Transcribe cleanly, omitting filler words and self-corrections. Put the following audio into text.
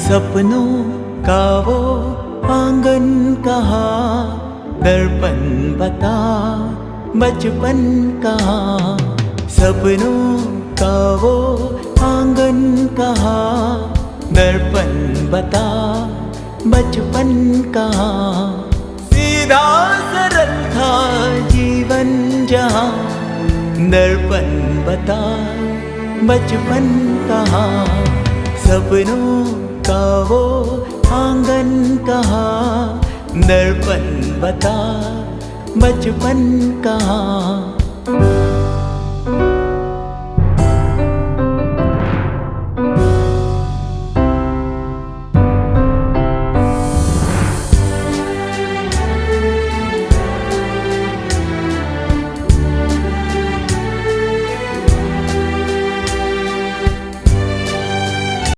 सपनों का वो आंगन कहाँ, दर्पण बता बचपन कहाँ। सपनों का वो आंगन कहाँ, दर्पण बता बचपन कहाँ। सीधा सरल था जीवन जहाँ, दर्पण बता बचपन कहाँ। सपनों का वो आंगन कहाँ, दर्पण बता बचपन कहाँ।